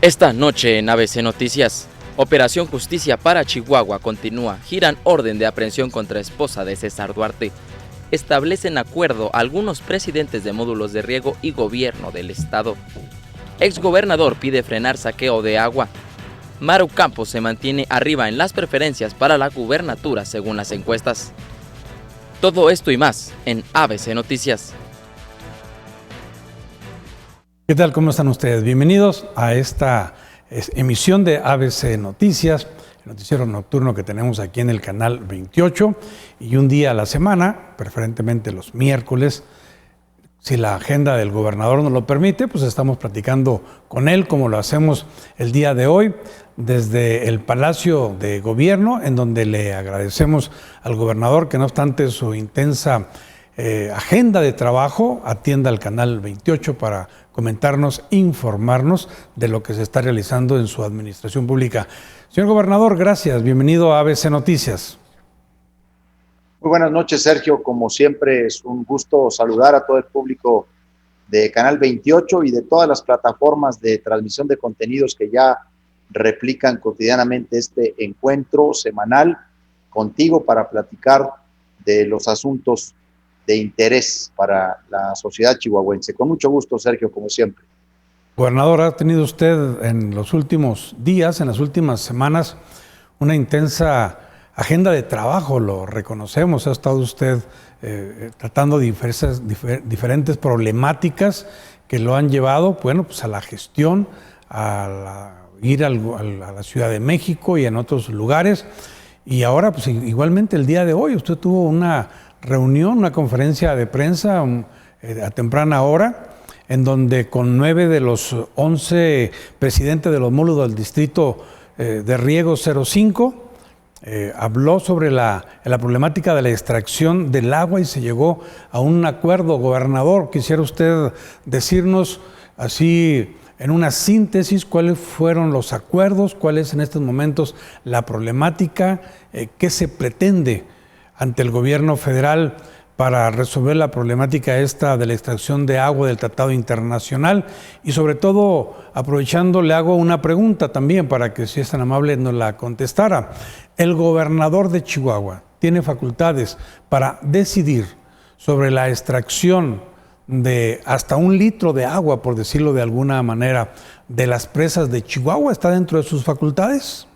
Esta noche en ABC Noticias, Operación Justicia para Chihuahua continúa. Giran orden de aprehensión contra esposa de César Duarte. Establecen acuerdo algunos presidentes de módulos de riego y gobierno del estado. Exgobernador pide frenar saqueo de agua. Maru Campos se mantiene arriba en las preferencias para la gubernatura según las encuestas. Todo esto y más en ABC Noticias. ¿Qué tal? ¿Cómo están ustedes? Bienvenidos a esta emisión de ABC Noticias, el noticiero nocturno que tenemos aquí en el canal 28 y un día a la semana, preferentemente los miércoles. Si la agenda del gobernador nos lo permite, pues estamos platicando con él, como lo hacemos el día de hoy, desde el Palacio de Gobierno, en donde le agradecemos al gobernador que no obstante su intensa agenda de trabajo, atienda al canal 28 para comentarnos, informarnos de lo que se está realizando en su administración pública. Señor gobernador, gracias. Bienvenido a ABC Noticias. Muy buenas noches, Sergio. Como siempre, es un gusto saludar a todo el público de Canal 28 y de todas las plataformas de transmisión de contenidos que ya replican cotidianamente este encuentro semanal contigo para platicar de los asuntos de interés para la sociedad chihuahuense. Con mucho gusto, Sergio, como siempre. Gobernador, ha tenido usted en los últimos días, en las últimas semanas, una intensa agenda de trabajo, lo reconocemos. Ha estado usted tratando diferentes problemáticas que lo han llevado, bueno, pues a la gestión, ir a la Ciudad de México y en otros lugares. Y ahora, pues igualmente el día de hoy, usted tuvo una reunión, una conferencia de prensa a temprana hora, en donde con 9 de los 11 presidentes de los módulos del distrito de riego 05, habló sobre la problemática de la extracción del agua y se llegó a un acuerdo. Gobernador, quisiera usted decirnos así en una síntesis cuáles fueron los acuerdos, cuál es en estos momentos la problemática, qué se pretende ante el gobierno federal para resolver la problemática esta de la extracción de agua del Tratado Internacional y sobre todo, aprovechando, le hago una pregunta también para que si es tan amable nos la contestara. El gobernador de Chihuahua tiene facultades para decidir sobre la extracción de hasta 1 litro de agua, por decirlo de alguna manera, de las presas de Chihuahua. ¿Está dentro de sus facultades?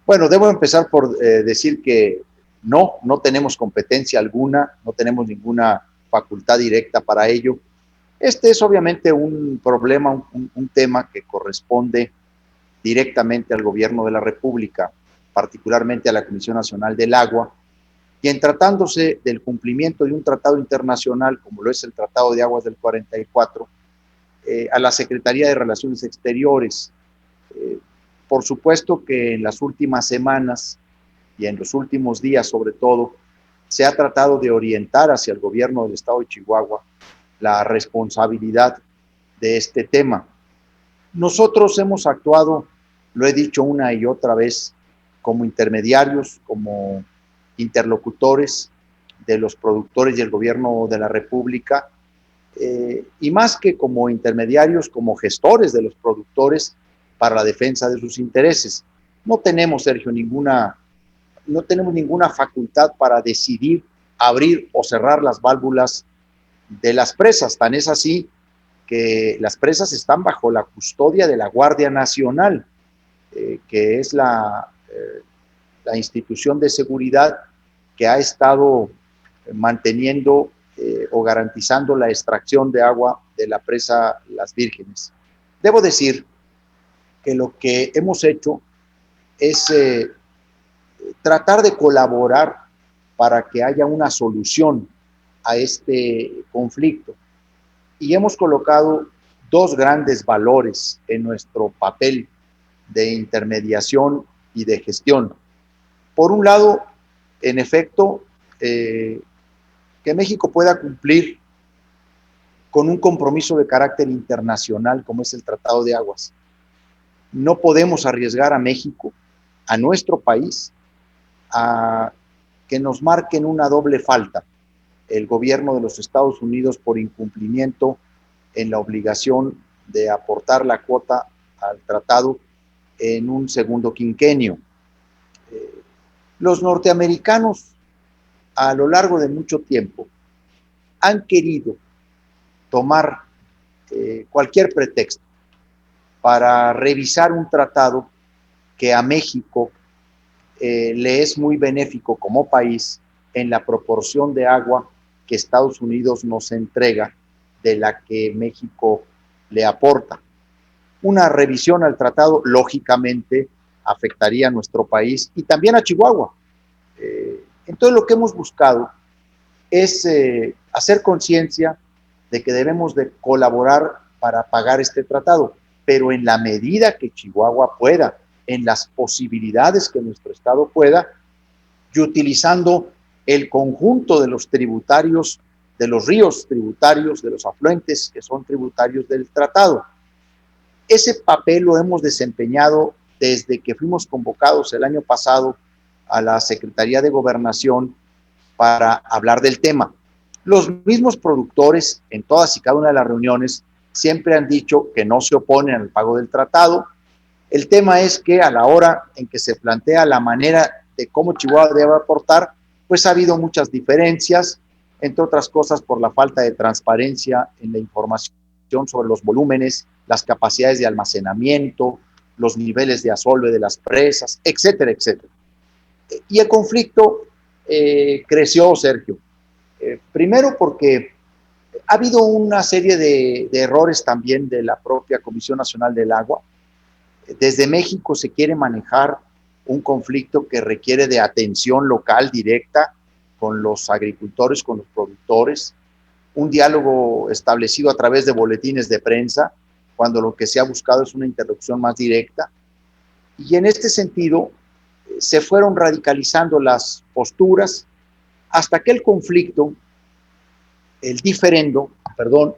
Bueno, debo empezar por decir que no tenemos competencia alguna, no tenemos ninguna facultad directa para ello. Este es obviamente un problema, un tema que corresponde directamente al gobierno de la República, particularmente a la Comisión Nacional del Agua, y en tratándose del cumplimiento de un tratado internacional, como lo es el Tratado de Aguas del 44, a la Secretaría de Relaciones Exteriores. Por supuesto que en las últimas semanas y en los últimos días, sobre todo, se ha tratado de orientar hacia el gobierno del estado de Chihuahua la responsabilidad de este tema. Nosotros hemos actuado, lo he dicho una y otra vez, como intermediarios, como interlocutores de los productores y el gobierno de la República, y más que como intermediarios, como gestores de los productores para la defensa de sus intereses. No tenemos, Sergio, ninguna facultad para decidir abrir o cerrar las válvulas de las presas. Tan es así que las presas están bajo la custodia de la Guardia Nacional, que es la institución de seguridad que ha estado manteniendo o garantizando la extracción de agua de la presa Las Vírgenes. Debo decir que lo que hemos hecho es tratar de colaborar para que haya una solución a este conflicto. Y hemos colocado 2 grandes valores en nuestro papel de intermediación y de gestión. Por un lado, en efecto, que México pueda cumplir con un compromiso de carácter internacional como es el Tratado de Aguas. No podemos arriesgar a México, a nuestro país, a que nos marquen una doble falta el gobierno de los Estados Unidos por incumplimiento en la obligación de aportar la cuota al tratado en un segundo quinquenio. Los norteamericanos a lo largo de mucho tiempo han querido tomar cualquier pretexto para revisar un tratado que a México le es muy benéfico como país en la proporción de agua que Estados Unidos nos entrega de la que México le aporta. Una revisión al tratado, lógicamente, afectaría a nuestro país y también a Chihuahua. Entonces, lo que hemos buscado es hacer conciencia de que debemos de colaborar para pagar este tratado, pero en la medida que Chihuahua pueda, en las posibilidades que nuestro estado pueda, y utilizando el conjunto de los tributarios, de los ríos tributarios, de los afluentes que son tributarios del tratado. Ese papel lo hemos desempeñado desde que fuimos convocados el año pasado a la Secretaría de Gobernación para hablar del tema. Los mismos productores en todas y cada una de las reuniones siempre han dicho que no se oponen al pago del tratado. El tema es que a la hora en que se plantea la manera de cómo Chihuahua debe aportar, pues ha habido muchas diferencias, entre otras cosas por la falta de transparencia en la información sobre los volúmenes, las capacidades de almacenamiento, los niveles de asolve de las presas, etcétera, etcétera. Y el conflicto creció, Sergio. Primero porque ha habido una serie de errores también de la propia Comisión Nacional del Agua. Desde México se quiere manejar un conflicto que requiere de atención local directa con los agricultores, con los productores, un diálogo establecido a través de boletines de prensa, cuando lo que se ha buscado es una interlocución más directa. Y en este sentido, se fueron radicalizando las posturas hasta que el conflicto, el diferendo,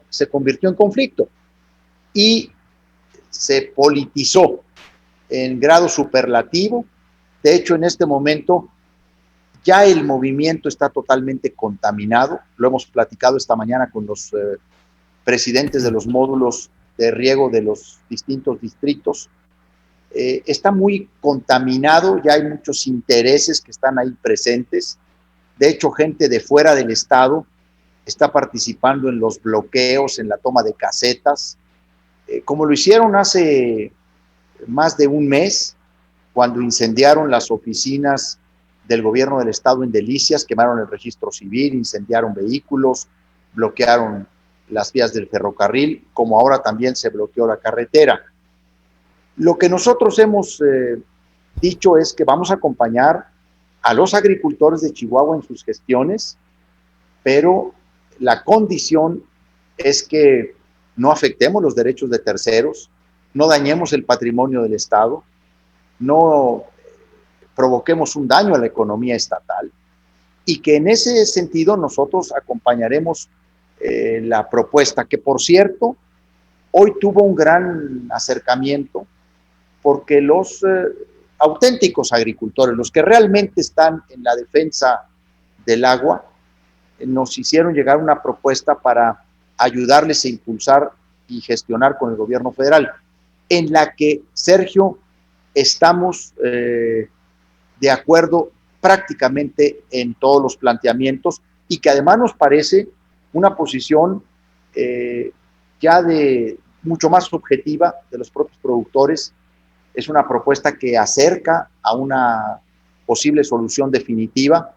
se convirtió en conflicto y se politizó en grado superlativo. De hecho, en este momento ya el movimiento está totalmente contaminado. Lo hemos platicado esta mañana con los presidentes de los módulos de riego de los distintos distritos. Está muy contaminado, ya hay muchos intereses que están ahí presentes. De hecho, gente de fuera del estado está participando en los bloqueos, en la toma de casetas, como lo hicieron hace más de un mes, cuando incendiaron las oficinas del gobierno del estado en Delicias, quemaron el registro civil, incendiaron vehículos, bloquearon las vías del ferrocarril, como ahora también se bloqueó la carretera. Lo que nosotros hemos dicho es que vamos a acompañar a los agricultores de Chihuahua en sus gestiones, pero la condición es que no afectemos los derechos de terceros, no dañemos el patrimonio del Estado, no provoquemos un daño a la economía estatal, y que en ese sentido nosotros acompañaremos la propuesta, que por cierto, hoy tuvo un gran acercamiento, porque los auténticos agricultores, los que realmente están en la defensa del agua, nos hicieron llegar una propuesta para ayudarles a impulsar y gestionar con el gobierno federal, en la que, Sergio, estamos de acuerdo prácticamente en todos los planteamientos, y que además nos parece una posición ya de mucho más objetiva de los propios productores. Es una propuesta que acerca a una posible solución definitiva,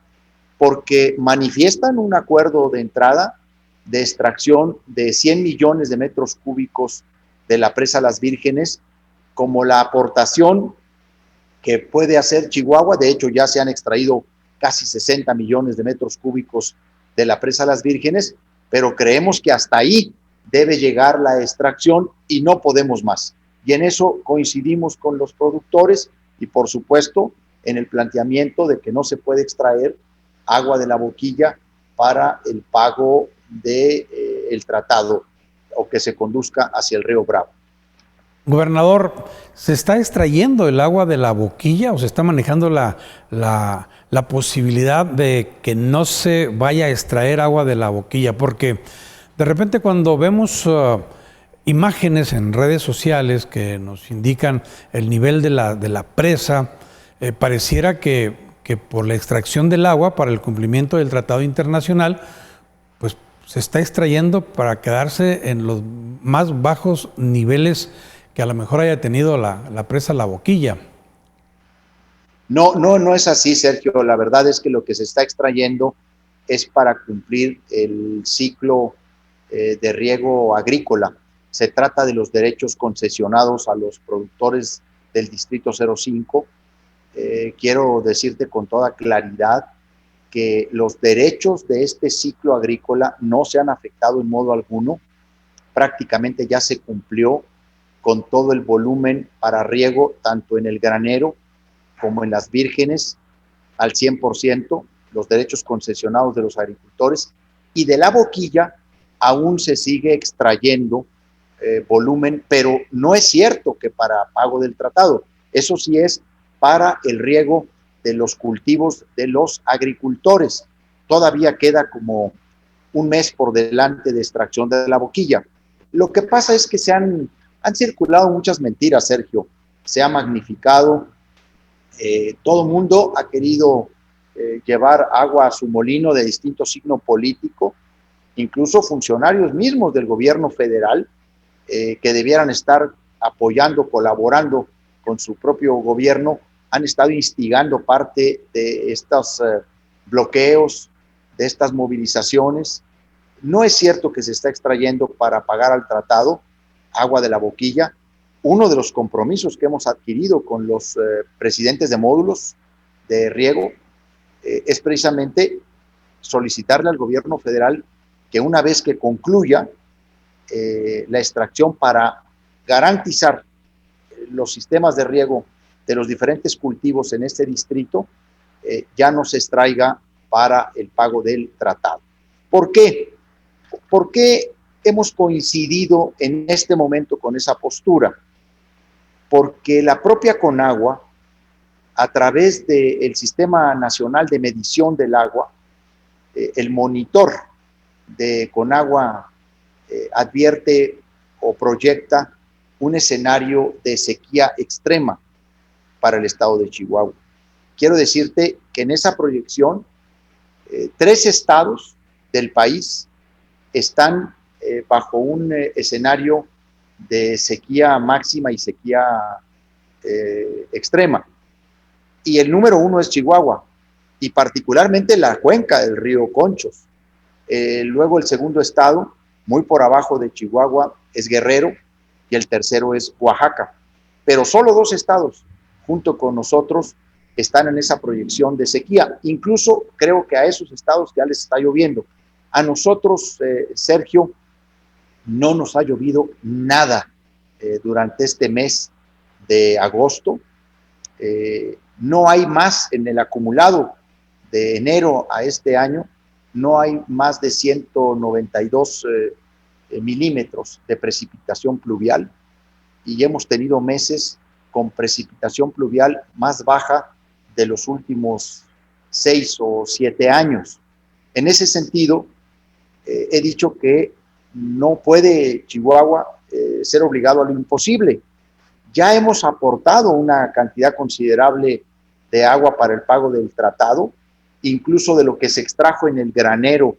porque manifiestan un acuerdo de entrada de extracción de 100 millones de metros cúbicos de la presa Las Vírgenes como la aportación que puede hacer Chihuahua. De hecho, ya se han extraído casi 60 millones de metros cúbicos de la presa Las Vírgenes, pero creemos que hasta ahí debe llegar la extracción y no podemos más. Y en eso coincidimos con los productores y, por supuesto, en el planteamiento de que no se puede extraer agua de la boquilla para el pago del tratado o que se conduzca hacia el río Bravo. Gobernador, ¿se está extrayendo el agua de la boquilla o se está manejando la posibilidad de que no se vaya a extraer agua de la boquilla? Porque de repente cuando vemos imágenes en redes sociales que nos indican el nivel de la presa. Pareciera que por la extracción del agua para el cumplimiento del tratado internacional, pues se está extrayendo para quedarse en los más bajos niveles que a lo mejor haya tenido la presa La Boquilla. No es así, Sergio. La verdad es que lo que se está extrayendo es para cumplir el ciclo de riego agrícola. Se trata de los derechos concesionados a los productores del Distrito 05. Quiero decirte con toda claridad que los derechos de este ciclo agrícola no se han afectado en modo alguno. Prácticamente ya se cumplió con todo el volumen para riego, tanto en el granero como en las vírgenes, al 100%, los derechos concesionados de los agricultores, y de La Boquilla aún se sigue extrayendo volumen, pero no es cierto que para pago del tratado. Eso sí es para el riego de los cultivos de los agricultores. Todavía queda como un mes por delante de extracción de La Boquilla. Lo que pasa es que han circulado muchas mentiras, Sergio. Se ha magnificado. Todo el mundo ha querido llevar agua a su molino de distinto signo político, incluso funcionarios mismos del gobierno federal que debieran estar apoyando, colaborando con su propio gobierno, han estado instigando parte de estos bloqueos, de estas movilizaciones. No es cierto que se está extrayendo para pagar al tratado agua de La Boquilla. Uno de los compromisos que hemos adquirido con los presidentes de módulos de riego es precisamente solicitarle al gobierno federal que una vez que concluya la extracción para garantizar los sistemas de riego de los diferentes cultivos en este distrito, ya no se extraiga para el pago del tratado. ¿Por qué? ¿Por qué hemos coincidido en este momento con esa postura? Porque la propia Conagua, a través del Sistema Nacional de Medición del Agua, el monitor de Conagua advierte o proyecta un escenario de sequía extrema para el estado de Chihuahua. Quiero decirte que en esa proyección, 3 estados del país están bajo un escenario de sequía máxima y sequía extrema. Y el número 1 es Chihuahua, y particularmente la cuenca del río Conchos. Luego el segundo estado, muy por abajo de Chihuahua, es Guerrero, y el tercero es Oaxaca. Pero solo 2 estados, junto con nosotros, están en esa proyección de sequía. Incluso creo que a esos estados ya les está lloviendo. A nosotros, Sergio, no nos ha llovido nada durante este mes de agosto. No hay más en el acumulado de enero a este año, no hay más de 192 milímetros de precipitación pluvial, y hemos tenido meses con precipitación pluvial más baja de los últimos 6 o 7 años. En ese sentido, he dicho que no puede Chihuahua ser obligado a lo imposible. Ya hemos aportado una cantidad considerable de agua para el pago del tratado, incluso de lo que se extrajo en el granero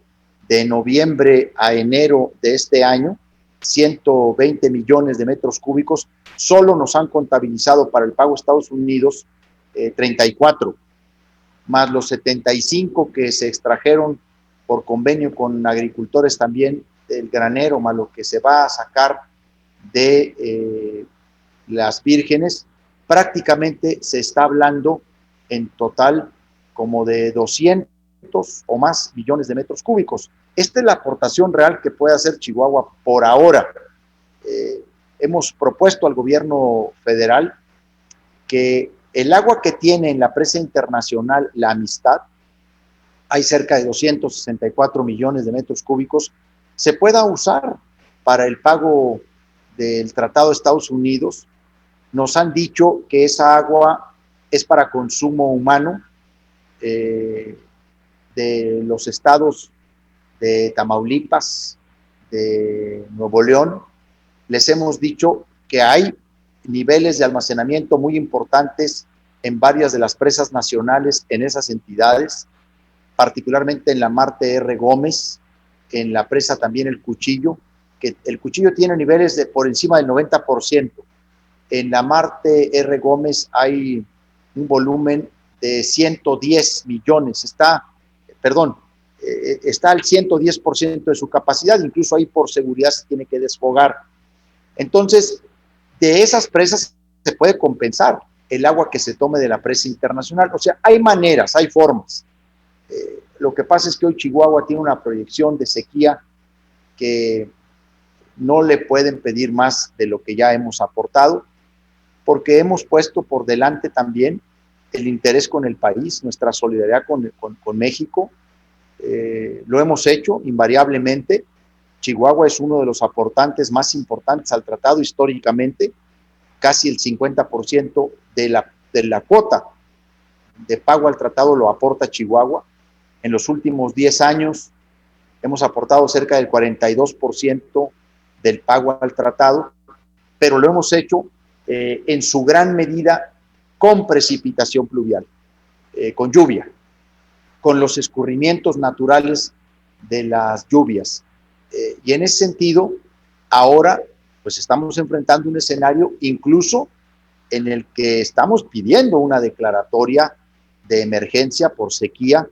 de noviembre a enero de este año, 120 millones de metros cúbicos, solo nos han contabilizado para el pago a Estados Unidos 34, más los 75 que se extrajeron por convenio con agricultores también del granero, más lo que se va a sacar de las vírgenes. Prácticamente se está hablando en total como de 200 o más millones de metros cúbicos. Esta es la aportación real que puede hacer Chihuahua por ahora. Hemos propuesto al gobierno federal que el agua que tiene en la presa internacional La Amistad, hay cerca de 264 millones de metros cúbicos, se pueda usar para el pago del Tratado de Estados Unidos. Nos han dicho que esa agua es para consumo humano de los estados de Tamaulipas, de Nuevo León, les hemos dicho que hay niveles de almacenamiento muy importantes en varias de las presas nacionales en esas entidades, particularmente en la Marte R. Gómez, en la presa también El Cuchillo, que el Cuchillo tiene niveles de por encima del 90%. En la Marte R. Gómez hay un volumen de 110 millones, está al 110% de su capacidad, incluso ahí por seguridad se tiene que desfogar. Entonces, de esas presas se puede compensar el agua que se tome de la presa internacional. O sea, hay maneras, hay formas. Lo que pasa es que hoy Chihuahua tiene una proyección de sequía que no le pueden pedir más de lo que ya hemos aportado, porque hemos puesto por delante también el interés con el país, nuestra solidaridad con México. Lo hemos hecho invariablemente. Chihuahua es uno de los aportantes más importantes al tratado históricamente. Casi el 50% de la cuota de pago al tratado lo aporta Chihuahua. En los últimos 10 años hemos aportado cerca del 42% del pago al tratado, pero lo hemos hecho en su gran medida con precipitación pluvial, con lluvia, con los escurrimientos naturales de las lluvias. Y en ese sentido, ahora pues estamos enfrentando un escenario incluso en el que estamos pidiendo una declaratoria de emergencia por sequía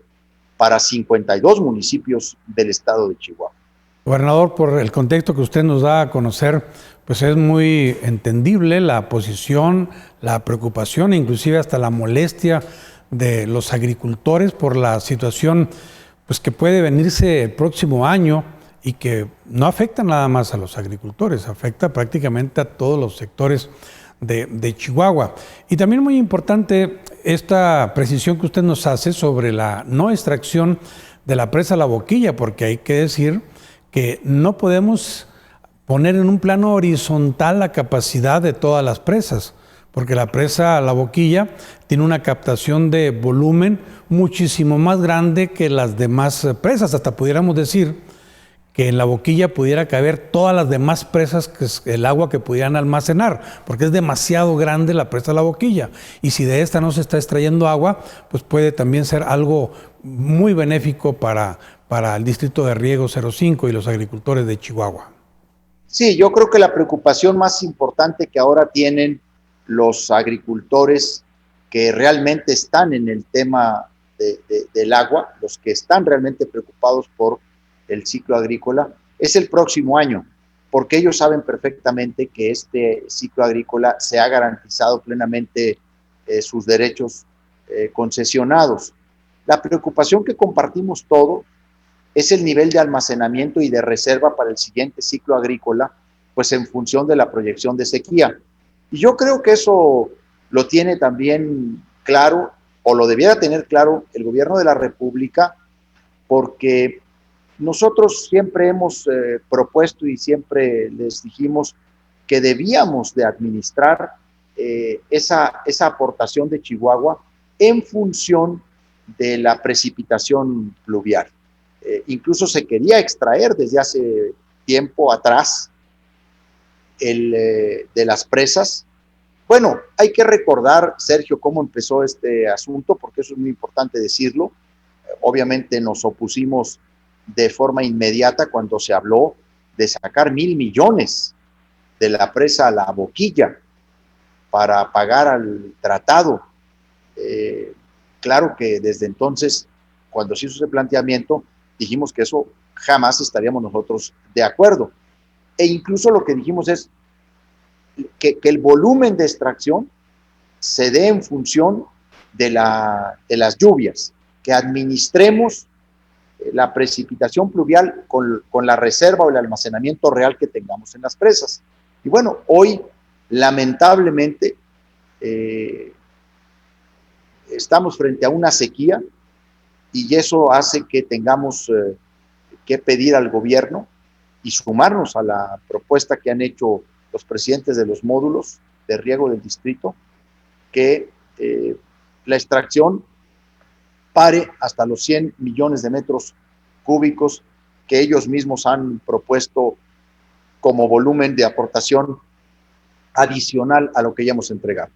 para 52 municipios del estado de Chihuahua. Gobernador, por el contexto que usted nos da a conocer, pues es muy entendible la posición, la preocupación, inclusive hasta la molestia de los agricultores por la situación pues, que puede venirse el próximo año y que no afecta nada más a los agricultores, afecta prácticamente a todos los sectores de Chihuahua. Y también muy importante esta precisión que usted nos hace sobre la no extracción de la presa La Boquilla, porque hay que decir que no podemos poner en un plano horizontal la capacidad de todas las presas, porque la presa La Boquilla tiene una captación de volumen muchísimo más grande que las demás presas. Hasta pudiéramos decir que en La Boquilla pudiera caber todas las demás presas, que es el agua que pudieran almacenar, porque es demasiado grande la presa La Boquilla. Y si de esta no se está extrayendo agua, pues puede también ser algo muy benéfico para el distrito de riego 05 y los agricultores de Chihuahua. Sí, yo creo que la preocupación más importante que ahora tienen los agricultores que realmente están en el tema del agua, los que están realmente preocupados por el ciclo agrícola, es el próximo año, porque ellos saben perfectamente que este ciclo agrícola se ha garantizado plenamente sus derechos concesionados. La preocupación que compartimos todos es el nivel de almacenamiento y de reserva para el siguiente ciclo agrícola, pues en función de la proyección de sequía. Y yo creo que eso lo tiene también claro, o lo debiera tener claro el gobierno de la República, porque nosotros siempre hemos propuesto y siempre les dijimos que debíamos de administrar esa aportación de Chihuahua en función de la precipitación pluvial. Incluso se quería extraer desde hace tiempo atrás de las presas. Bueno, hay que recordar, Sergio, cómo empezó este asunto, porque eso es muy importante decirlo. Obviamente nos opusimos de forma inmediata cuando se habló de sacar 1,000 millones de la presa La Boquilla para pagar al tratado. Claro que desde entonces, cuando se hizo ese planteamiento, dijimos que eso jamás estaríamos nosotros de acuerdo. E incluso lo que dijimos es que el volumen de extracción se dé en función de las lluvias, que administremos la precipitación pluvial con la reserva o el almacenamiento real que tengamos en las presas. Y bueno, hoy lamentablemente estamos frente a una sequía y eso hace que tengamos que pedir al gobierno y sumarnos a la propuesta que han hecho los presidentes de los módulos de riego del distrito, que la extracción pare hasta los 100 millones de metros cúbicos que ellos mismos han propuesto como volumen de aportación adicional a lo que ya hemos entregado.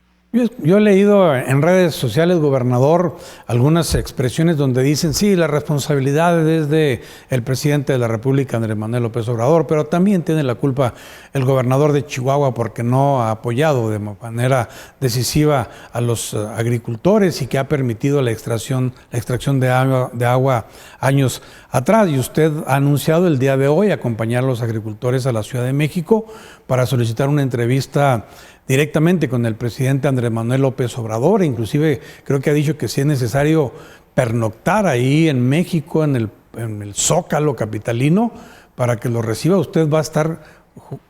Yo he leído en redes sociales, gobernador, algunas expresiones donde dicen, sí, la responsabilidad es del presidente de la República, Andrés Manuel López Obrador, pero también tiene la culpa el gobernador de Chihuahua porque no ha apoyado de manera decisiva a los agricultores y que ha permitido la extracción de agua años atrás. Y usted ha anunciado el día de hoy acompañar a los agricultores a la Ciudad de México para solicitar una entrevista directamente con el presidente Andrés Manuel López Obrador. Inclusive creo que ha dicho que si es necesario pernoctar ahí en México, en el Zócalo capitalino, para que lo reciba. Usted va a estar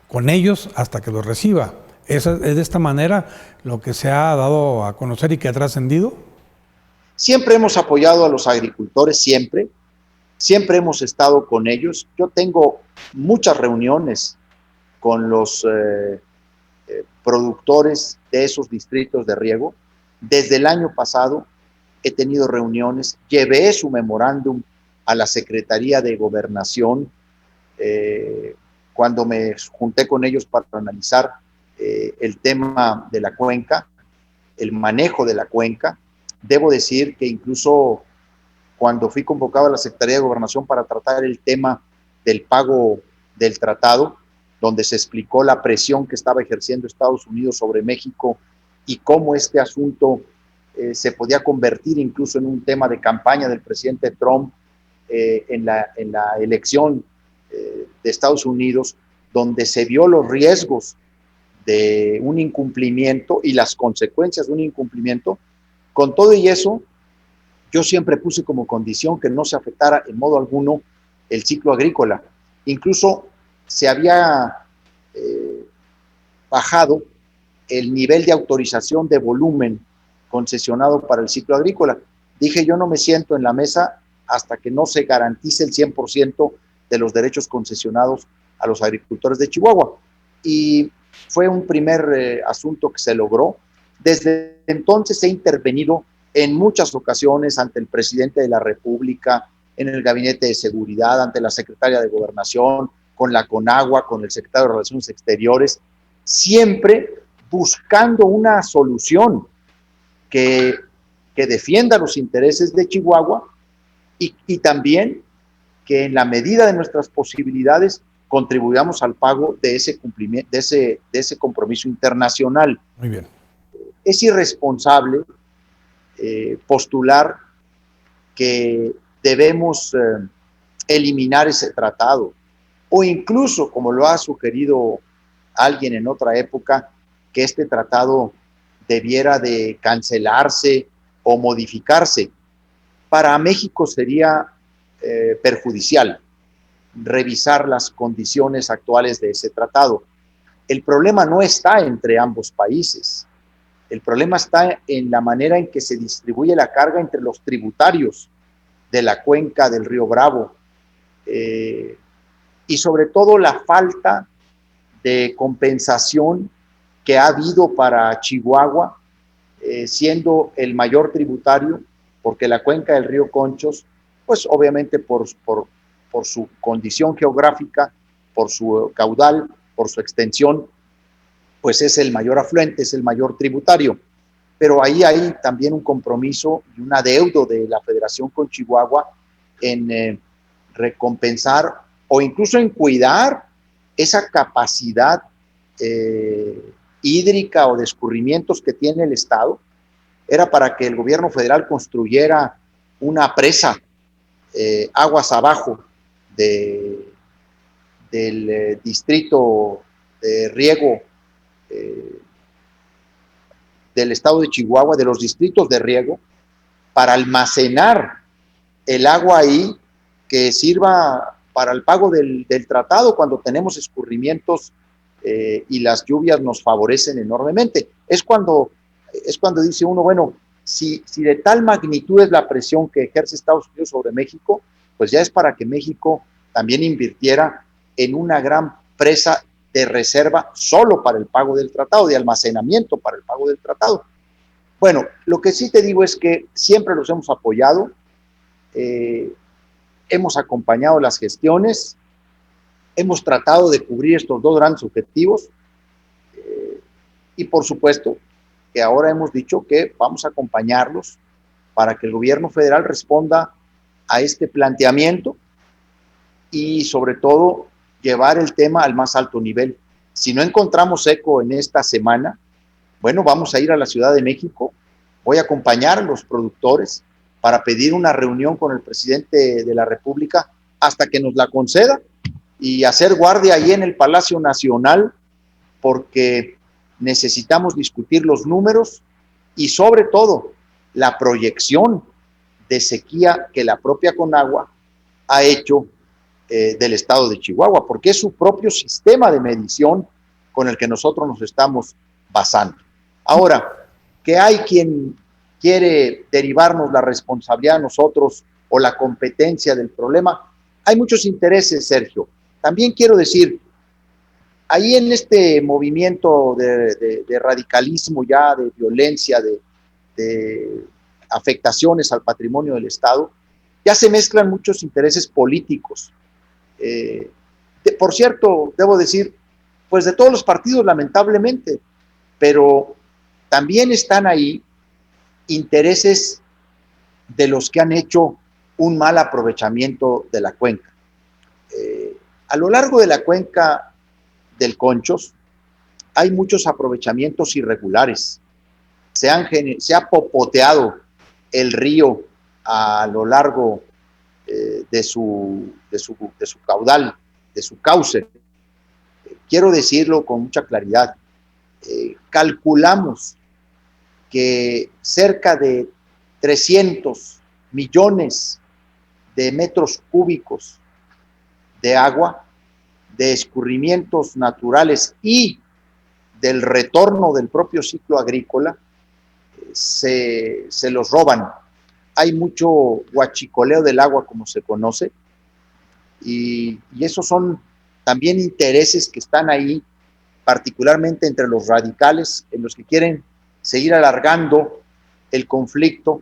con ellos hasta que lo reciba. ¿Es de esta manera lo que se ha dado a conocer y que ha trascendido? Siempre hemos apoyado a los agricultores, siempre hemos estado con ellos. Yo tengo muchas reuniones con los productores de esos distritos de riego. Desde el año pasado he tenido reuniones, llevé su memorándum a la Secretaría de Gobernación cuando me junté con ellos para analizar el tema de la cuenca, el manejo de la cuenca. Debo decir que incluso cuando fui convocado a la Secretaría de Gobernación para tratar el tema del pago del tratado, donde se explicó la presión que estaba ejerciendo Estados Unidos sobre México y cómo este asunto se podía convertir incluso en un tema de campaña del presidente Trump en la elección de Estados Unidos, donde se vio los riesgos de un incumplimiento y las consecuencias de un incumplimiento. Con todo y eso, yo siempre puse como condición que no se afectara en modo alguno el ciclo agrícola. Incluso se había bajado el nivel de autorización de volumen concesionado para el ciclo agrícola. Dije, yo no me siento en la mesa hasta que no se garantice el 100% de los derechos concesionados a los agricultores de Chihuahua. Y fue un primer asunto que se logró. Desde entonces he intervenido en muchas ocasiones ante el presidente de la República, en el Gabinete de Seguridad, ante la Secretaria de Gobernación, con la CONAGUA, con el Secretario de Relaciones Exteriores, siempre buscando una solución que defienda los intereses de Chihuahua y también que en la medida de nuestras posibilidades contribuyamos al pago de ese cumplimiento, de ese compromiso internacional. Muy bien. Es irresponsable postular que debemos eliminar ese tratado, o incluso, como lo ha sugerido alguien en otra época, que este tratado debiera de cancelarse o modificarse. Para México sería perjudicial revisar las condiciones actuales de ese tratado. El problema no está entre ambos países. El problema está en la manera en que se distribuye la carga entre los tributarios de la cuenca del río Bravo y sobre todo la falta de compensación que ha habido para Chihuahua, siendo el mayor tributario, porque la cuenca del río Conchos, pues obviamente por su condición geográfica, por su caudal, por su extensión, pues es el mayor afluente, es el mayor tributario. Pero ahí hay también un compromiso y un adeudo de la Federación con Chihuahua en recompensar o incluso en cuidar esa capacidad hídrica o de escurrimientos que tiene el Estado. Era para que el gobierno federal construyera una presa aguas abajo del distrito de riego del estado de Chihuahua, de los distritos de riego, para almacenar el agua ahí que sirva para el pago del tratado cuando tenemos escurrimientos y las lluvias nos favorecen enormemente. Es cuando dice uno, bueno, si de tal magnitud es la presión que ejerce Estados Unidos sobre México, pues ya es para que México también invirtiera en una gran presa de reserva solo para el pago del tratado, de almacenamiento para el pago del tratado. Bueno, lo que sí te digo es que siempre los hemos apoyado, hemos acompañado las gestiones Hemos tratado de cubrir estos dos grandes objetivos y por supuesto que ahora hemos dicho que vamos a acompañarlos para que el gobierno federal responda a este planteamiento y sobre todo llevar el tema al más alto nivel. Si no encontramos eco en esta semana, bueno, vamos a ir a la Ciudad de México, voy a acompañar a los productores para pedir una reunión con el presidente de la República hasta que nos la conceda y hacer guardia ahí en el Palacio Nacional porque necesitamos discutir los números y sobre todo la proyección de sequía que la propia Conagua ha hecho del estado de Chihuahua, porque es su propio sistema de medición con el que nosotros nos estamos basando. Ahora, que hay quien quiere derivarnos la responsabilidad a nosotros o la competencia del problema, hay muchos intereses, Sergio. También quiero decir, ahí en este movimiento de radicalismo ya, de violencia, de afectaciones al patrimonio del Estado, ya se mezclan muchos intereses políticos. Por cierto, debo decir, pues de todos los partidos, lamentablemente, pero también están ahí intereses de los que han hecho un mal aprovechamiento de la cuenca. A lo largo de la cuenca del Conchos hay muchos aprovechamientos irregulares. Se ha popoteado el río a lo largo de su caudal, de su cauce. Quiero decirlo con mucha claridad. Calculamos que cerca de 300 millones de metros cúbicos de agua, de escurrimientos naturales y del retorno del propio ciclo agrícola, se los roban. Hay mucho huachicoleo del agua, como se conoce, y esos son también intereses que están ahí, particularmente entre los radicales, en los que quieren seguir alargando el conflicto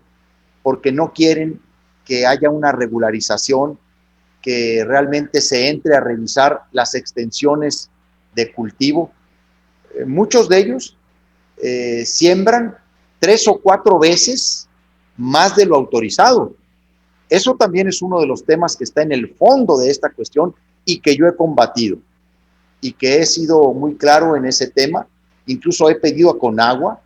porque no quieren que haya una regularización, que realmente se entre a revisar las extensiones de cultivo. Muchos de ellos siembran 3 o 4 veces más de lo autorizado. Eso también es uno de los temas que está en el fondo de esta cuestión y que yo he combatido y que he sido muy claro en ese tema. Incluso he pedido a Conagua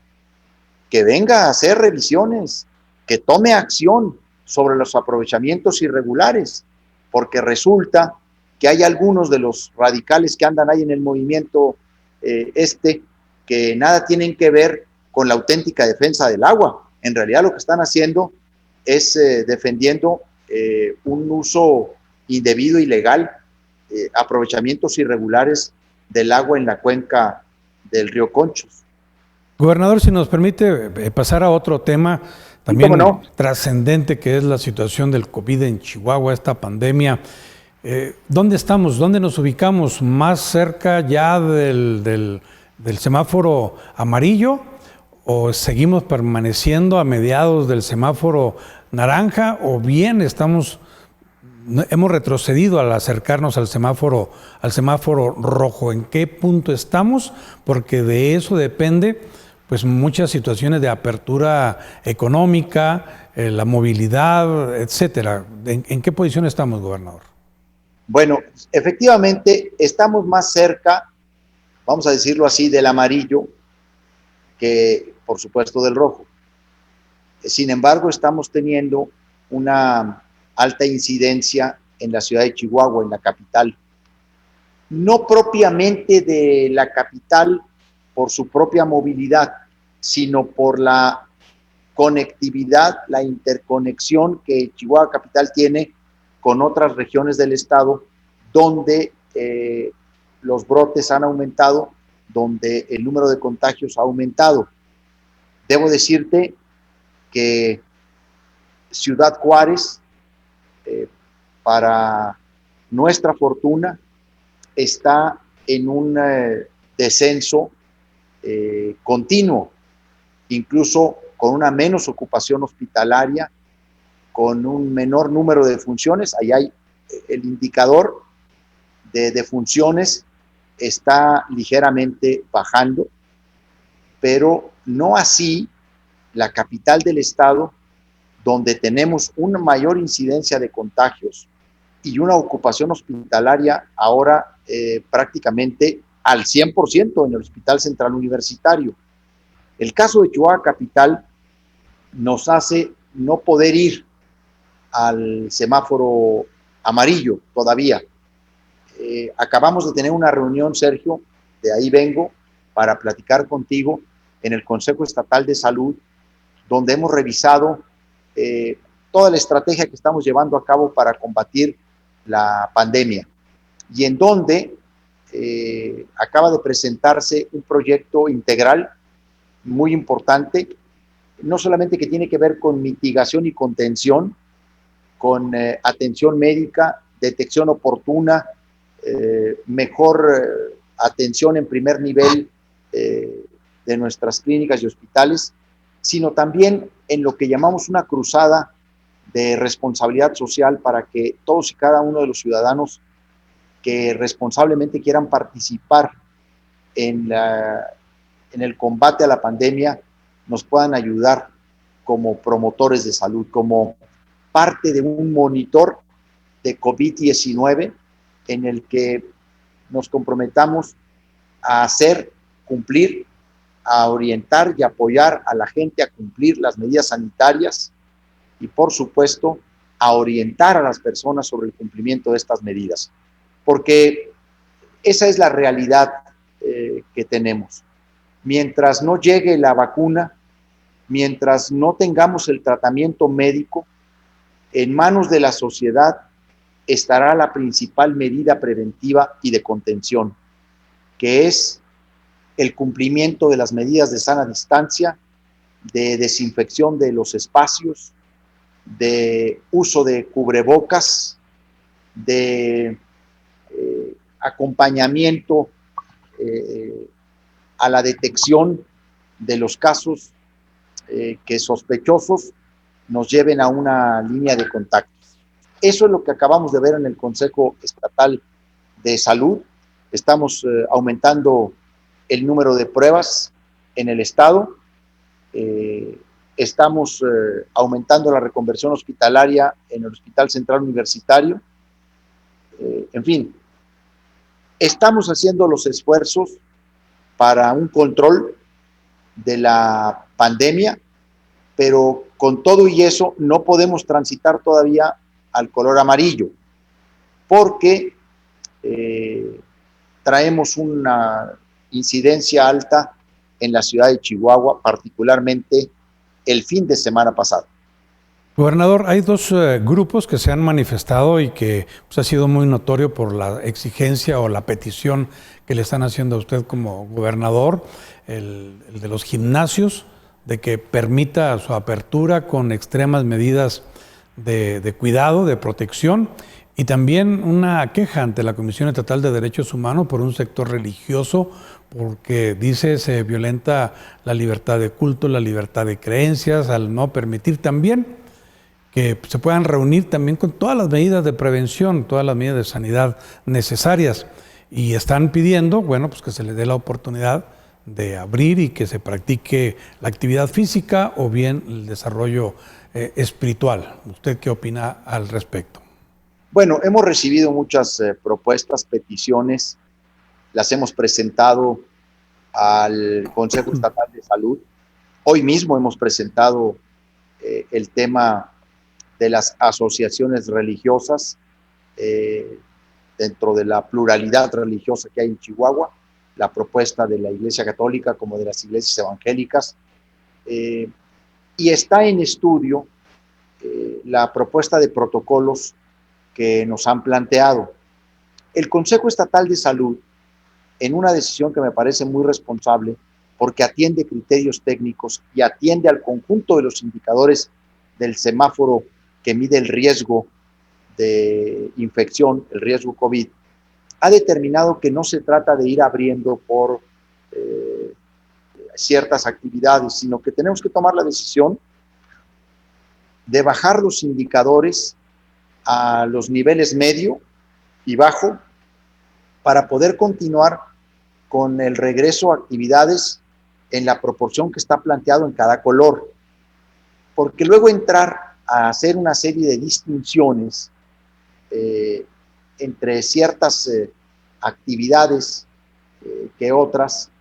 que venga a hacer revisiones, que tome acción sobre los aprovechamientos irregulares, porque resulta que hay algunos de los radicales que andan ahí en el movimiento que nada tienen que ver con la auténtica defensa del agua. En realidad lo que están haciendo es defendiendo un uso indebido, ilegal, aprovechamientos irregulares del agua en la cuenca del río Conchos. Gobernador, si nos permite pasar a otro tema también trascendente, que es la situación del COVID en Chihuahua, esta pandemia. ¿Dónde estamos? ¿Dónde nos ubicamos? ¿Más cerca ya del semáforo amarillo o seguimos permaneciendo a mediados del semáforo naranja o bien hemos retrocedido al acercarnos al semáforo rojo? ¿En qué punto estamos? Porque de eso depende pues muchas situaciones de apertura económica, la movilidad, etcétera. ¿En qué posición estamos, gobernador? Bueno, efectivamente estamos más cerca, vamos a decirlo así, del amarillo que, por supuesto, del rojo. Sin embargo, estamos teniendo una alta incidencia en la ciudad de Chihuahua, en la capital. No propiamente de la capital por su propia movilidad, sino por la conectividad, la interconexión que Chihuahua capital tiene con otras regiones del estado, donde los brotes han aumentado, donde el número de contagios ha aumentado. Debo decirte que Ciudad Juárez, para nuestra fortuna, está en un descenso continuo, incluso con una menos ocupación hospitalaria, con un menor número de funciones. Ahí hay el indicador de defunciones está ligeramente bajando, pero no así la capital del estado, donde tenemos una mayor incidencia de contagios y una ocupación hospitalaria ahora prácticamente al 100% en el Hospital Central Universitario. El caso de Chihuahua Capital nos hace no poder ir al semáforo amarillo todavía. Acabamos de tener una reunión, Sergio, de ahí vengo, para platicar contigo en el Consejo Estatal de Salud, donde hemos revisado toda la estrategia que estamos llevando a cabo para combatir la pandemia y en donde acaba de presentarse un proyecto integral muy importante, no solamente que tiene que ver con mitigación y contención, con atención médica, detección oportuna, mejor atención en primer nivel de nuestras clínicas y hospitales, sino también en lo que llamamos una cruzada de responsabilidad social para que todos y cada uno de los ciudadanos que responsablemente quieran participar en el combate a la pandemia nos puedan ayudar como promotores de salud, como parte de un monitor de COVID-19 en el que nos comprometamos a hacer, cumplir, a orientar y apoyar a la gente a cumplir las medidas sanitarias y, por supuesto, a orientar a las personas sobre el cumplimiento de estas medidas. Porque esa es la realidad que tenemos. Mientras no llegue la vacuna, mientras no tengamos el tratamiento médico, en manos de la sociedad estará la principal medida preventiva y de contención, que es el cumplimiento de las medidas de sana distancia, de desinfección de los espacios, de uso de cubrebocas, de acompañamiento a la detección de los casos que sospechosos nos lleven a una línea de contacto. Eso es lo que acabamos de ver en el Consejo Estatal de Salud. Estamos aumentando el número de pruebas en el estado. Estamos aumentando la reconversión hospitalaria en el Hospital Central Universitario. En fin, estamos haciendo los esfuerzos para un control de la pandemia, pero con todo y eso no podemos transitar todavía al color amarillo, porque traemos una incidencia alta en la ciudad de Chihuahua, particularmente el fin de semana pasado. Gobernador, hay dos grupos que se han manifestado y que pues, ha sido muy notorio por la exigencia o la petición que le están haciendo a usted como gobernador, el de los gimnasios, de que permita su apertura con extremas medidas de cuidado, de protección, y también una queja ante la Comisión Estatal de Derechos Humanos por un sector religioso, porque dice se violenta la libertad de culto, la libertad de creencias, al no permitir también que se puedan reunir también con todas las medidas de prevención, todas las medidas de sanidad necesarias. Y están pidiendo, bueno, pues que se les dé la oportunidad de abrir y que se practique la actividad física o bien el desarrollo espiritual. ¿Usted qué opina al respecto? Bueno, hemos recibido muchas propuestas, peticiones, las hemos presentado al Consejo Estatal de Salud. Hoy mismo hemos presentado el tema de las asociaciones religiosas dentro de la pluralidad religiosa que hay en Chihuahua, la propuesta de la Iglesia Católica como de las iglesias evangélicas, y está en estudio la propuesta de protocolos que nos han planteado. El Consejo Estatal de Salud, en una decisión que me parece muy responsable, porque atiende criterios técnicos y atiende al conjunto de los indicadores del semáforo que mide el riesgo de infección, el riesgo COVID, ha determinado que no se trata de ir abriendo por ciertas actividades, sino que tenemos que tomar la decisión de bajar los indicadores a los niveles medio y bajo para poder continuar con el regreso a actividades en la proporción que está planteado en cada color. Porque luego entrar a hacer una serie de distinciones entre ciertas actividades que otras,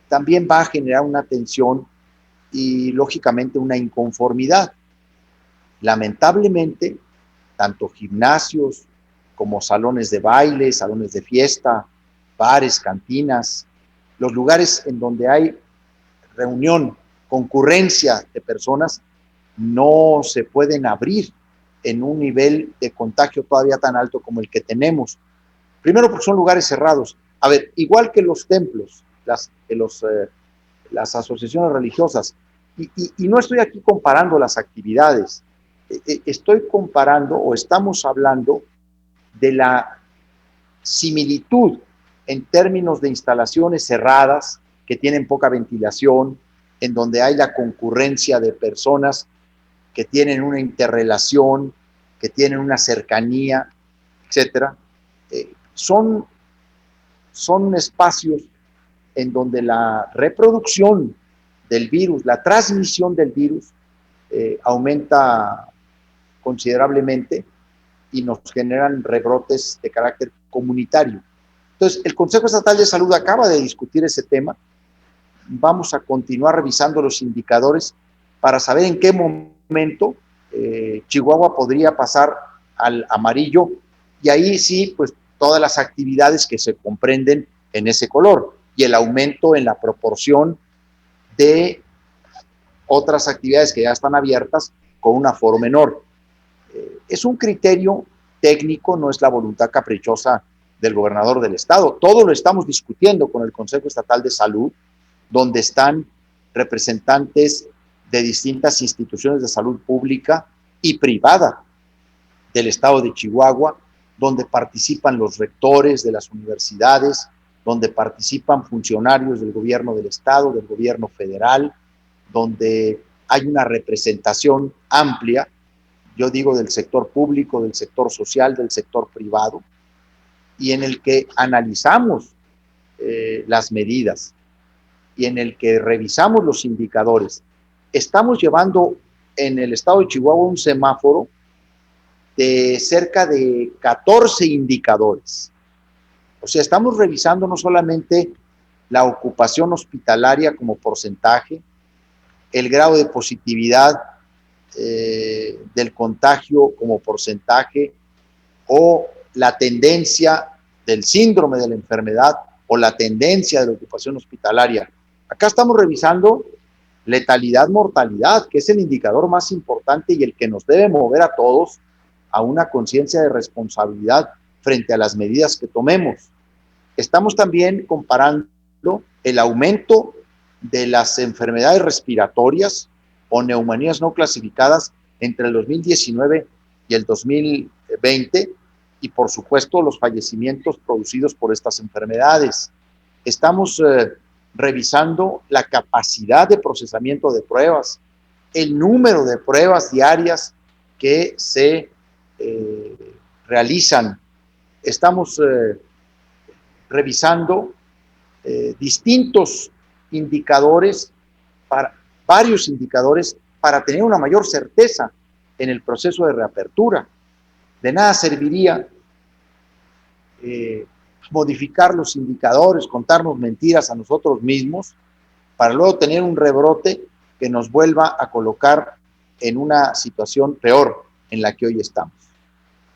también va a generar una tensión y lógicamente una inconformidad. Lamentablemente, tanto gimnasios como salones de baile, salones de fiesta, bares, cantinas, los lugares en donde hay reunión, concurrencia de personas, no se pueden abrir en un nivel de contagio todavía tan alto como el que tenemos. Primero porque son lugares cerrados. A ver, igual que los templos, las asociaciones religiosas, y no estoy aquí comparando las actividades, estoy comparando o estamos hablando de la similitud en términos de instalaciones cerradas que tienen poca ventilación, en donde hay la concurrencia de personas que tienen una interrelación, que tienen una cercanía, etcétera. Son espacios en donde la reproducción del virus, la transmisión del virus, aumenta considerablemente y nos generan rebrotes de carácter comunitario. Entonces, el Consejo Estatal de Salud acaba de discutir ese tema. Vamos a continuar revisando los indicadores para saber en qué momento Chihuahua podría pasar al amarillo, y ahí sí, pues todas las actividades que se comprenden en ese color y el aumento en la proporción de otras actividades que ya están abiertas con un aforo menor. Es un criterio técnico, no es la voluntad caprichosa del gobernador del estado. Todo lo estamos discutiendo con el Consejo Estatal de Salud, donde están representantes de distintas instituciones de salud pública y privada del estado de Chihuahua, donde participan los rectores de las universidades, donde participan funcionarios del gobierno del estado, del gobierno federal, donde hay una representación amplia, yo digo, del sector público, del sector social, del sector privado, y en el que analizamos las medidas y en el que revisamos los indicadores. Estamos llevando en el estado de Chihuahua un semáforo de cerca de 14 indicadores. O sea, estamos revisando no solamente la ocupación hospitalaria como porcentaje, el grado de positividad del contagio como porcentaje, o la tendencia del síndrome de la enfermedad o la tendencia de la ocupación hospitalaria. Acá estamos revisando letalidad, mortalidad, que es el indicador más importante y el que nos debe mover a todos a una conciencia de responsabilidad frente a las medidas que tomemos. Estamos también comparando el aumento de las enfermedades respiratorias o neumonías no clasificadas entre el 2019 y el 2020, y por supuesto los fallecimientos producidos por estas enfermedades. Estamos revisando la capacidad de procesamiento de pruebas, el número de pruebas diarias que se realizan. Estamos revisando distintos indicadores, varios indicadores, para tener una mayor certeza en el proceso de reapertura. De nada serviría modificar los indicadores, contarnos mentiras a nosotros mismos, para luego tener un rebrote que nos vuelva a colocar en una situación peor en la que hoy estamos.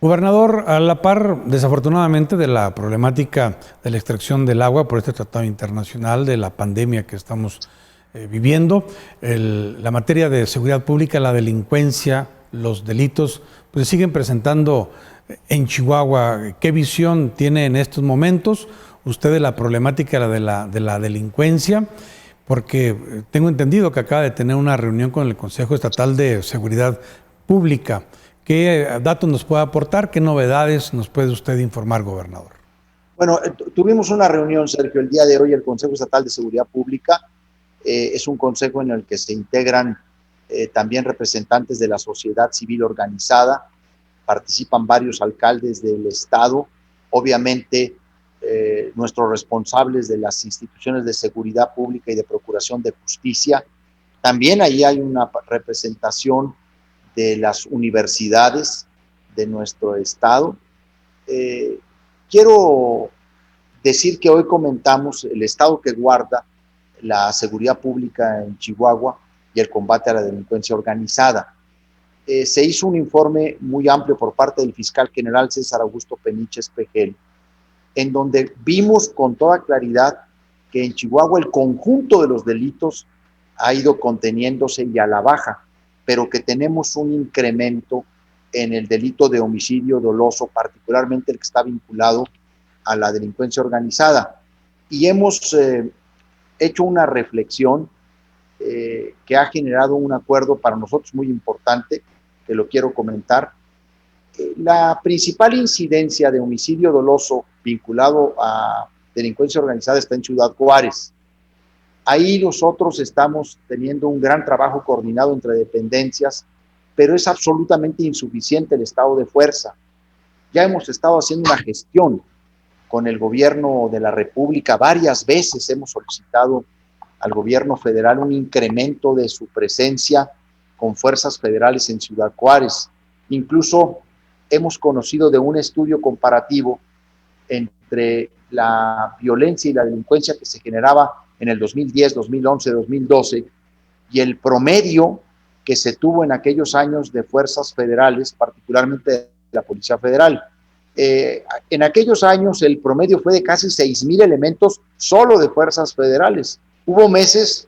Gobernador, a la par, desafortunadamente, de la problemática de la extracción del agua por este tratado internacional, de la pandemia que estamos viviendo, la materia de seguridad pública, la delincuencia, los delitos, pues siguen presentando en Chihuahua. ¿Qué visión tiene en estos momentos usted de la problemática de la delincuencia? Porque tengo entendido que acaba de tener una reunión con el Consejo Estatal de Seguridad Pública. ¿Qué datos nos puede aportar? ¿Qué novedades nos puede usted informar, gobernador? Bueno, tuvimos una reunión, Sergio, el día de hoy. El Consejo Estatal de Seguridad Pública es un consejo en el que se integran también representantes de la sociedad civil organizada, participan varios alcaldes del estado, obviamente nuestros responsables de las instituciones de seguridad pública y de procuración de justicia. También ahí hay una representación de las universidades de nuestro estado. Quiero decir que hoy comentamos el estado que guarda la seguridad pública en Chihuahua y el combate a la delincuencia organizada. Se hizo un informe muy amplio por parte del fiscal general César Augusto Peniche Espejel, en donde vimos con toda claridad que en Chihuahua el conjunto de los delitos ha ido conteniéndose y a la baja, pero que tenemos un incremento en el delito de homicidio doloso, particularmente el que está vinculado a la delincuencia organizada. Y hemos hecho una reflexión que ha generado un acuerdo para nosotros muy importante, que lo quiero comentar. La principal incidencia de homicidio doloso vinculado a delincuencia organizada está en Ciudad Juárez. Ahí nosotros estamos teniendo un gran trabajo coordinado entre dependencias, pero es absolutamente insuficiente el estado de fuerza. Ya hemos estado haciendo una gestión con el gobierno de la República, varias veces hemos solicitado al gobierno federal un incremento de su presencia con fuerzas federales en Ciudad Juárez. Incluso hemos conocido de un estudio comparativo entre la violencia y la delincuencia que se generaba en el 2010, 2011, 2012 y el promedio que se tuvo en aquellos años de fuerzas federales, particularmente de la Policía Federal. En aquellos años el promedio fue de casi 6,000 elementos solo de fuerzas federales. Hubo meses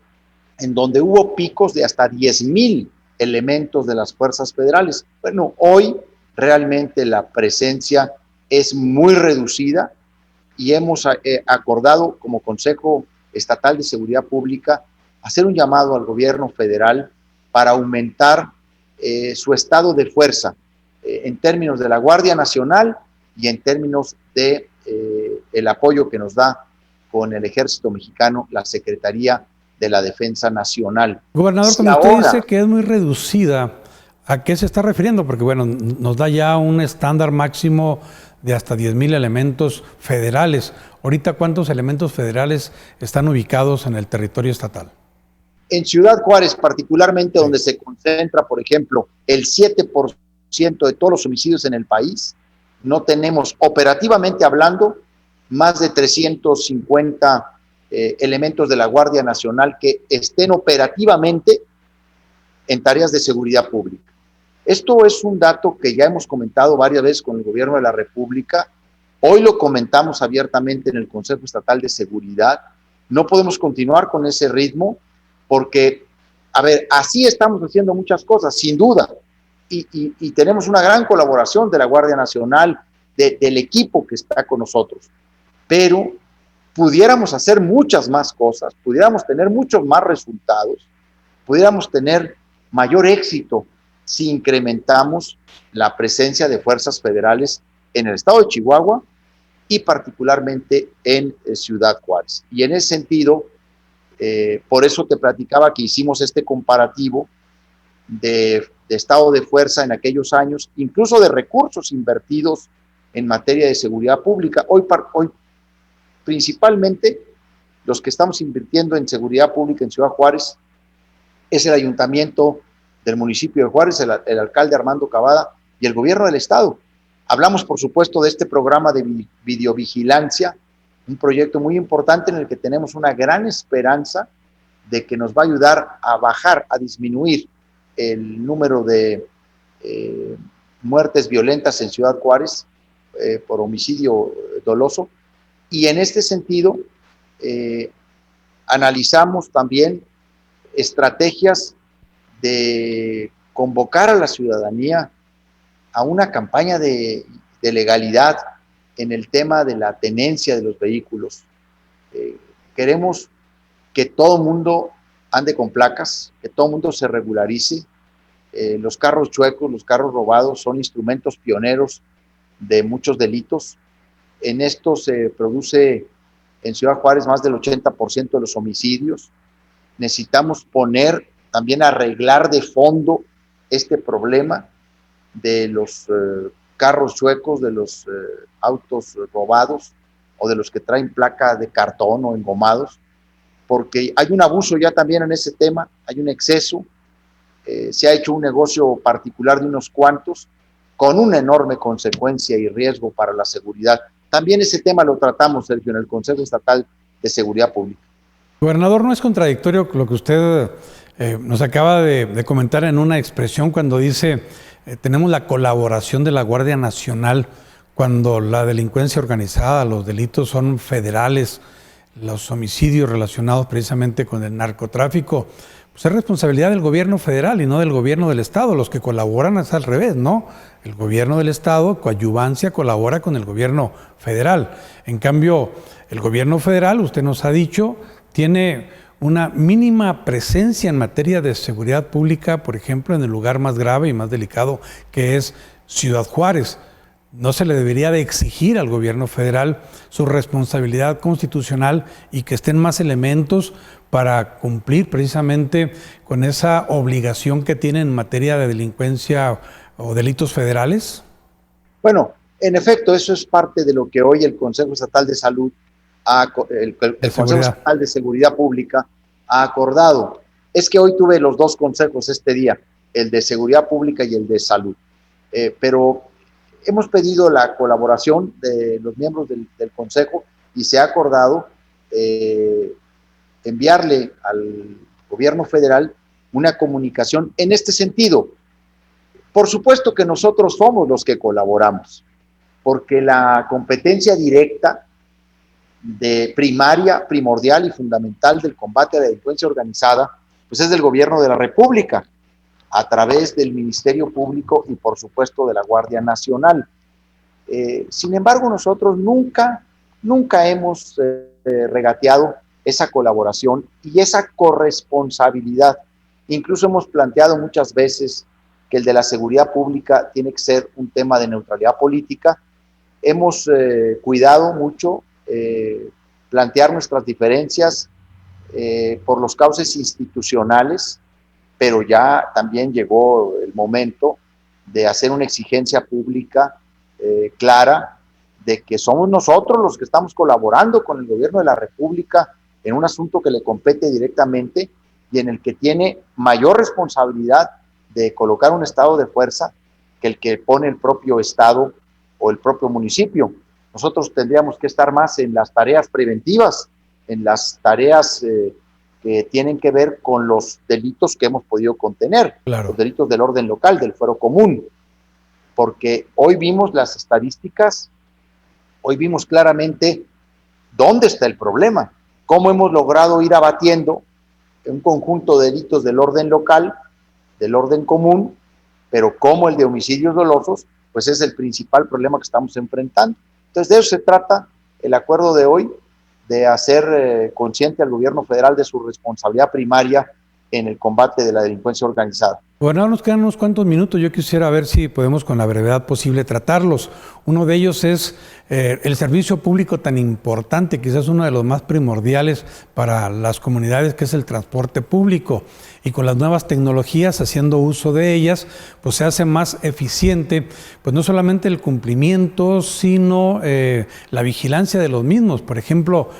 en donde hubo picos de hasta 10,000 elementos de las fuerzas federales. Bueno, hoy realmente la presencia es muy reducida y hemos acordado como Consejo Estatal de Seguridad Pública hacer un llamado al gobierno federal para aumentar su estado de fuerza en términos de la Guardia Nacional y en términos de el apoyo que nos da con el Ejército Mexicano, la Secretaría de la Defensa Nacional. Gobernador, cuando usted dice que es muy reducida, ¿a qué se está refiriendo? Porque bueno, nos da ya un estándar máximo de hasta 10,000 elementos federales. Ahorita, ¿cuántos elementos federales están ubicados en el territorio estatal? En Ciudad Juárez, particularmente donde se concentra, por ejemplo, el 7% de todos los homicidios en el país, no tenemos, operativamente hablando, más de 350 elementos de la Guardia Nacional que estén operativamente en tareas de seguridad pública. Esto es un dato que ya hemos comentado varias veces con el gobierno de la República. Hoy lo comentamos abiertamente en el Consejo Estatal de Seguridad. No podemos continuar con ese ritmo porque, a ver, así estamos haciendo muchas cosas, sin duda, y tenemos una gran colaboración de la Guardia Nacional, del equipo que está con nosotros, pero pudiéramos hacer muchas más cosas, pudiéramos tener muchos más resultados, pudiéramos tener mayor éxito si incrementamos la presencia de fuerzas federales en el estado de Chihuahua y particularmente en Ciudad Juárez. Y en ese sentido, por eso te platicaba que hicimos este comparativo de estado de fuerza en aquellos años, incluso de recursos invertidos en materia de seguridad pública. Hoy principalmente los que estamos invirtiendo en seguridad pública en Ciudad Juárez es el ayuntamiento del municipio de Juárez, el alcalde Armando Cavada y el gobierno del estado. Hablamos, por supuesto, de este programa de videovigilancia, un proyecto muy importante en el que tenemos una gran esperanza de que nos va a ayudar a bajar, a disminuir el número de muertes violentas en Ciudad Juárez por homicidio doloso. Y en este sentido, analizamos también estrategias de convocar a la ciudadanía a una campaña de legalidad en el tema de la tenencia de los vehículos. Queremos que todo mundo ande con placas, que todo mundo se regularice. Los carros chuecos, los carros robados son instrumentos pioneros de muchos delitos. En esto se produce en Ciudad Juárez más del 80% de los homicidios. Necesitamos también arreglar de fondo este problema de los carros chuecos, de los autos robados o de los que traen placa de cartón o engomados, porque hay un abuso ya también en ese tema, hay un exceso, se ha hecho un negocio particular de unos cuantos, con una enorme consecuencia y riesgo para la seguridad. También ese tema lo tratamos, Sergio, en el Consejo Estatal de Seguridad Pública. Gobernador, ¿no es contradictorio lo que usted nos acaba de comentar en una expresión cuando dice tenemos la colaboración de la Guardia Nacional cuando la delincuencia organizada, los delitos son federales, los homicidios relacionados precisamente con el narcotráfico, pues es responsabilidad del gobierno federal y no del gobierno del estado? Los que colaboran es al revés, ¿no? El gobierno del estado, coadyuvancia, colabora con el gobierno federal. En cambio, el gobierno federal, usted nos ha dicho, tiene una mínima presencia en materia de seguridad pública, por ejemplo, en el lugar más grave y más delicado que es Ciudad Juárez. No se le debería de exigir al gobierno federal su responsabilidad constitucional y que estén más elementos para cumplir precisamente con esa obligación que tiene en materia de delincuencia o delitos federales? Bueno, en efecto, eso es parte de lo que hoy el Consejo Estatal de Salud, el Consejo Estatal de Seguridad Pública ha acordado. Es que hoy tuve los dos consejos este día, el de Seguridad Pública y el de Salud. Pero hemos pedido la colaboración de los miembros del Consejo y se ha acordado enviarle al gobierno federal una comunicación en este sentido. Por supuesto que nosotros somos los que colaboramos, porque la competencia directa de primaria, primordial y fundamental del combate a la delincuencia organizada, pues es del gobierno de la República, a través del Ministerio Público y por supuesto de la Guardia Nacional. Sin embargo, nosotros nunca hemos regateado esa colaboración y esa corresponsabilidad. Incluso hemos planteado muchas veces que el de la seguridad pública tiene que ser un tema de neutralidad política. Hemos cuidado mucho plantear nuestras diferencias por los cauces institucionales, pero ya también llegó el momento de hacer una exigencia pública clara de que somos nosotros los que estamos colaborando con el gobierno de la República en un asunto que le compete directamente y en el que tiene mayor responsabilidad de colocar un estado de fuerza que el que pone el propio estado o el propio municipio. Nosotros tendríamos que estar más en las tareas preventivas, en las tareas que tienen que ver con los delitos que hemos podido contener, claro, los delitos del orden local, del fuero común, porque hoy vimos las estadísticas, hoy vimos claramente dónde está el problema, cómo hemos logrado ir abatiendo un conjunto de delitos del orden local, del orden común, pero como el de homicidios dolosos, pues es el principal problema que estamos enfrentando. Entonces de eso se trata el acuerdo de hoy, de hacer consciente al gobierno federal de su responsabilidad primaria en el combate de la delincuencia organizada. Gobernador, nos quedan unos cuantos minutos. Yo quisiera ver si podemos con la brevedad posible tratarlos. Uno de ellos es el servicio público tan importante, quizás uno de los más primordiales para las comunidades, que es el transporte público. Y con las nuevas tecnologías, haciendo uso de ellas, pues se hace más eficiente, pues no solamente el cumplimiento, sino la vigilancia de los mismos. Por ejemplo,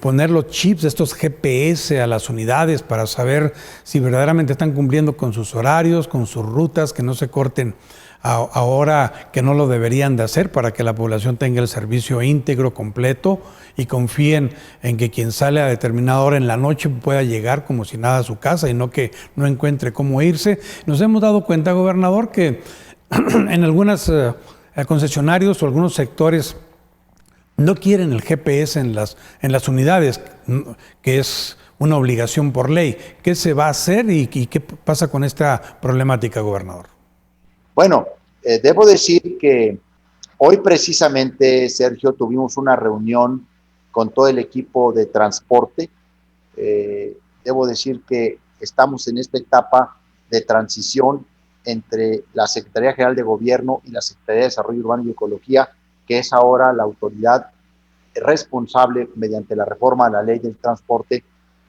poner los chips, estos GPS a las unidades para saber si verdaderamente están cumpliendo con sus horarios, con sus rutas, que no se corten ahora que no lo deberían de hacer, para que la población tenga el servicio íntegro, completo, y confíen en que quien sale a determinada hora en la noche pueda llegar como si nada a su casa y no que no encuentre cómo irse. Nos hemos dado cuenta, gobernador, que en algunos concesionarios o algunos sectores no quieren el GPS en las unidades, que es una obligación por ley. ¿Qué se va a hacer y qué pasa con esta problemática, gobernador? Bueno, debo decir que hoy precisamente, Sergio, tuvimos una reunión con todo el equipo de transporte. Debo decir que estamos en esta etapa de transición entre la Secretaría General de Gobierno y la Secretaría de Desarrollo Urbano y Ecología, que es ahora la autoridad responsable, mediante la reforma a la ley del transporte,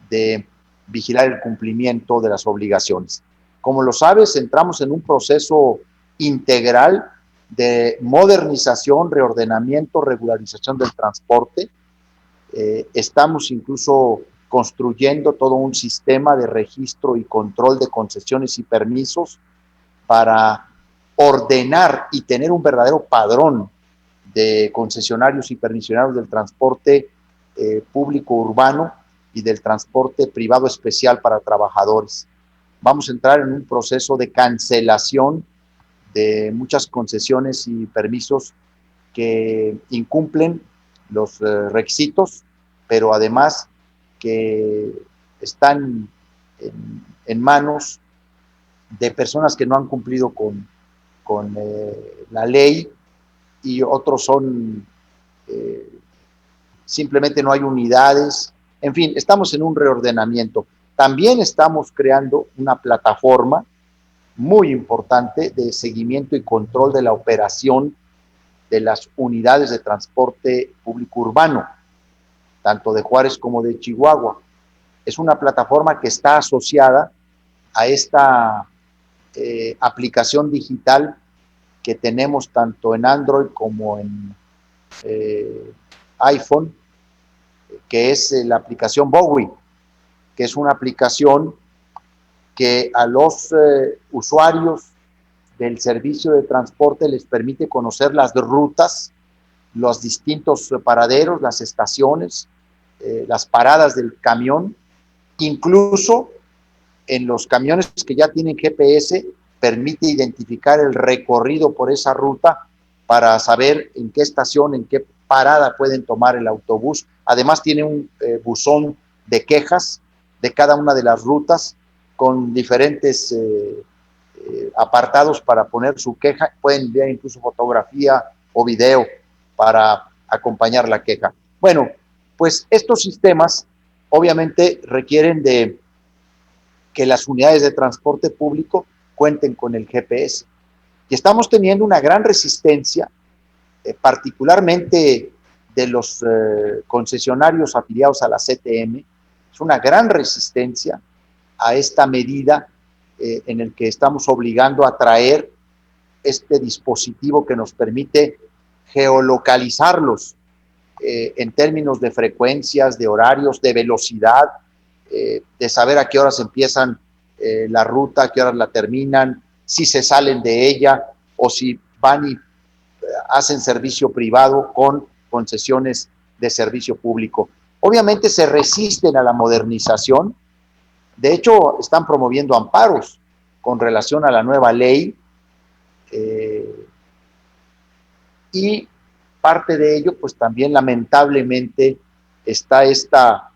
de vigilar el cumplimiento de las obligaciones. Como lo sabes, entramos en un proceso integral de modernización, reordenamiento, regularización del transporte. Estamos incluso construyendo todo un sistema de registro y control de concesiones y permisos para ordenar y tener un verdadero padrón de concesionarios y permisionarios del transporte público urbano y del transporte privado especial para trabajadores. Vamos a entrar en un proceso de cancelación de muchas concesiones y permisos que incumplen los requisitos, pero además que están en manos de personas que no han cumplido con la ley, y otros son simplemente no hay unidades. En fin, estamos en un reordenamiento. También estamos creando una plataforma muy importante de seguimiento y control de la operación de las unidades de transporte público urbano, tanto de Juárez como de Chihuahua. Es una plataforma que está asociada a esta aplicación digital que tenemos tanto en Android como en iPhone, que es la aplicación Bowie, que es una aplicación que a los usuarios del servicio de transporte les permite conocer las rutas, los distintos paraderos, las estaciones, las paradas del camión. Incluso en los camiones que ya tienen GPS, permite identificar el recorrido por esa ruta para saber en qué estación, en qué parada pueden tomar el autobús. Además tiene un buzón de quejas de cada una de las rutas con diferentes apartados para poner su queja. Pueden enviar incluso fotografía o video para acompañar la queja. Bueno, pues estos sistemas obviamente requieren de que las unidades de transporte público cuenten con el GPS. Y estamos teniendo una gran resistencia, particularmente de los concesionarios afiliados a la CTM. Es una gran resistencia a esta medida en el que estamos obligando a traer este dispositivo que nos permite geolocalizarlos en términos de frecuencias, de horarios, de velocidad, de saber a qué horas empiezan la ruta, a qué horas la terminan, si se salen de ella o si van y hacen servicio privado con concesiones de servicio público. Obviamente se resisten a la modernización. De hecho, están promoviendo amparos con relación a la nueva ley, y parte de ello, pues también lamentablemente está esta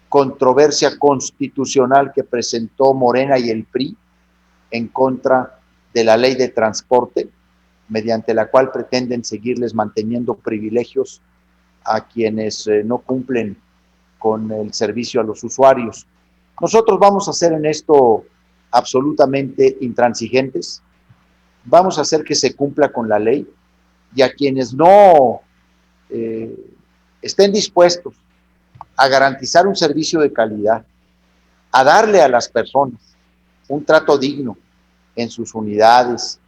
controversia constitucional que presentó Morena y el PRI en contra de la ley de transporte, mediante la cual pretenden seguirles manteniendo privilegios a quienes no cumplen con el servicio a los usuarios. Nosotros vamos a ser en esto absolutamente intransigentes, vamos a hacer que se cumpla con la ley, y a quienes no estén dispuestos a garantizar un servicio de calidad, a darle a las personas un trato digno en sus unidades,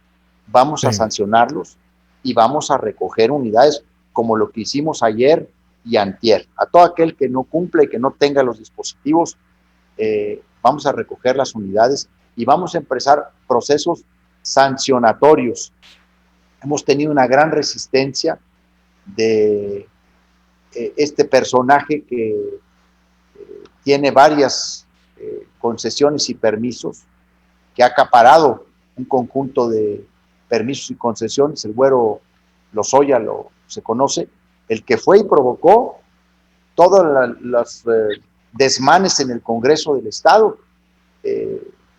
vamos a sancionarlos y vamos a recoger unidades como lo que hicimos ayer y antier. A todo aquel que no cumple, que no tenga los dispositivos, vamos a recoger las unidades y vamos a empezar procesos sancionatorios. Hemos tenido una gran resistencia de este personaje que tiene varias concesiones y permisos, que ha acaparado un conjunto de permisos y concesiones. El Güero Lozoya se conoce, el que fue y provocó todos los desmanes en el Congreso del Estado,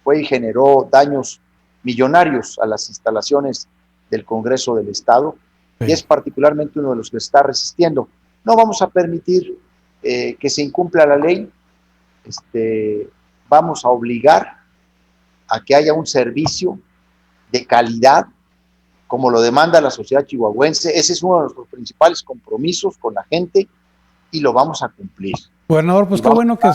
fue y generó daños millonarios a las instalaciones del Congreso del Estado, y es particularmente uno de los que está resistiendo. No vamos a permitir que se incumpla la ley. Vamos a obligar a que haya un servicio de calidad como lo demanda la sociedad chihuahuense. Ese es uno de nuestros principales compromisos con la gente y lo vamos a cumplir. Gobernador, pues qué bueno que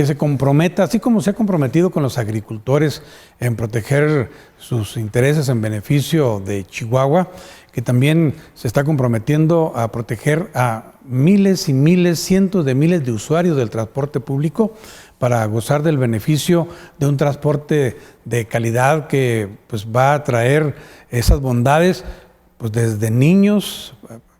se comprometa, así como se ha comprometido con los agricultores en proteger sus intereses en beneficio de Chihuahua, que también se está comprometiendo a proteger a miles y miles, cientos de miles de usuarios del transporte público para gozar del beneficio de un transporte de calidad que pues va a traer esas bondades pues desde niños,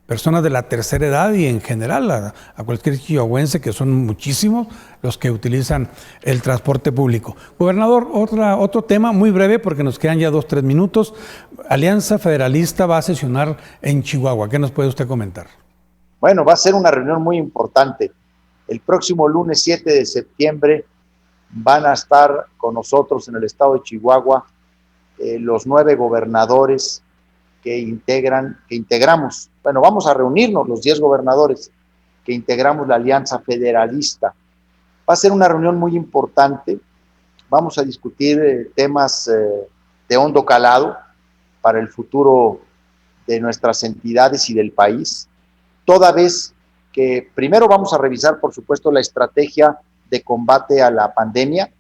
personas de la tercera edad y en general a cualquier chihuahuense, que son muchísimos los que utilizan el transporte público. Gobernador, otro tema muy breve porque nos quedan ya 2-3 minutos. Alianza Federalista va a sesionar en Chihuahua. ¿Qué nos puede usted comentar? Bueno, va a ser una reunión muy importante. El próximo lunes 7 de septiembre van a estar con nosotros en el estado de Chihuahua los 9 gobernadores que integramos, bueno, vamos a reunirnos los 10 gobernadores que integramos la Alianza Federalista. Va a ser una reunión muy importante, vamos a discutir temas de hondo calado para el futuro de nuestras entidades y del país, toda vez que primero vamos a revisar, por supuesto, la estrategia de combate a la pandemia.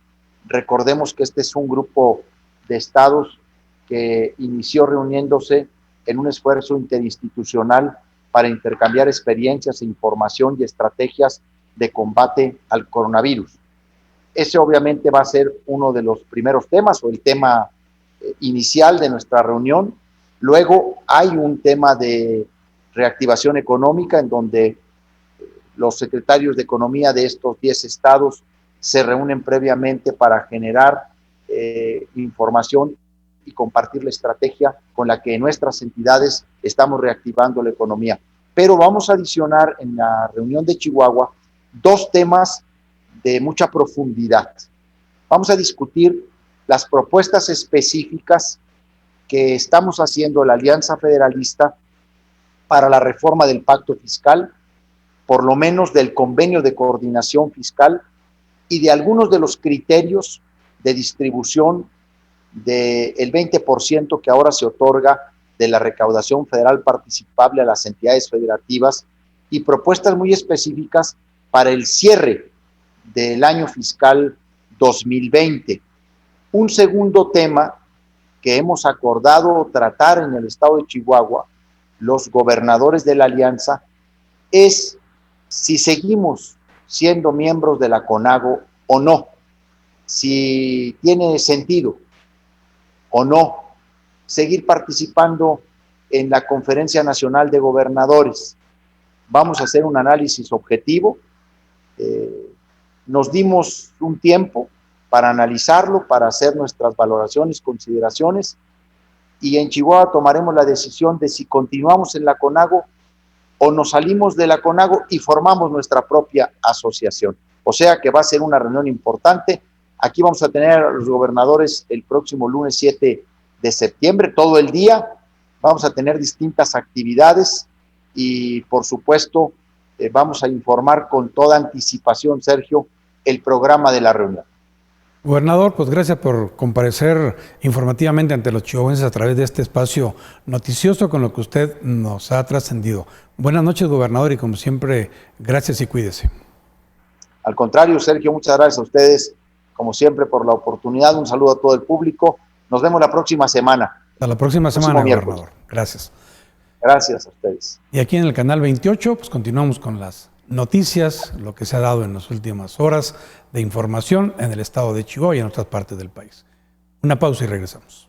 Recordemos que este es un grupo de estados que inició reuniéndose en un esfuerzo interinstitucional para intercambiar experiencias, información y estrategias de combate al coronavirus. Ese obviamente va a ser uno de los primeros temas o el tema inicial de nuestra reunión. Luego hay un tema de reactivación económica en donde los secretarios de Economía de estos 10 estados se reúnen previamente para generar información y compartir la estrategia con la que nuestras entidades estamos reactivando la economía. Pero vamos a adicionar en la reunión de Chihuahua 2 temas de mucha profundidad. Vamos a discutir las propuestas específicas que estamos haciendo la Alianza Federalista para la reforma del pacto fiscal, por lo menos del convenio de coordinación fiscal y de algunos de los criterios de distribución del 20% que ahora se otorga de la recaudación federal participable a las entidades federativas y propuestas muy específicas para el cierre del año fiscal 2020. Un segundo tema que hemos acordado tratar en el estado de Chihuahua, los gobernadores de la alianza, es si seguimos siendo miembros de la CONAGO o no, si tiene sentido o no seguir participando en la Conferencia Nacional de Gobernadores. Vamos a hacer un análisis objetivo. Nos dimos un tiempo para analizarlo, para hacer nuestras valoraciones, consideraciones, y en Chihuahua tomaremos la decisión de si continuamos en la CONAGO o nos salimos de la CONAGO y formamos nuestra propia asociación. O sea que va a ser una reunión importante. Aquí vamos a tener a los gobernadores el próximo lunes 7 de septiembre, todo el día. Vamos a tener distintas actividades y, por supuesto, vamos a informar con toda anticipación, Sergio, el programa de la reunión. Gobernador, pues gracias por comparecer informativamente ante los chihuahuenses a través de este espacio noticioso con lo que usted nos ha trascendido. Buenas noches, gobernador, y como siempre, gracias y cuídese. Al contrario, Sergio, muchas gracias a ustedes, como siempre, por la oportunidad. Un saludo a todo el público. Nos vemos la próxima semana. Hasta la próxima semana, gobernador. Gracias. Gracias a ustedes. Y aquí en el canal 28, pues continuamos con las noticias, lo que se ha dado en las últimas horas de información en el estado de Chihuahua y en otras partes del país. Una pausa y regresamos.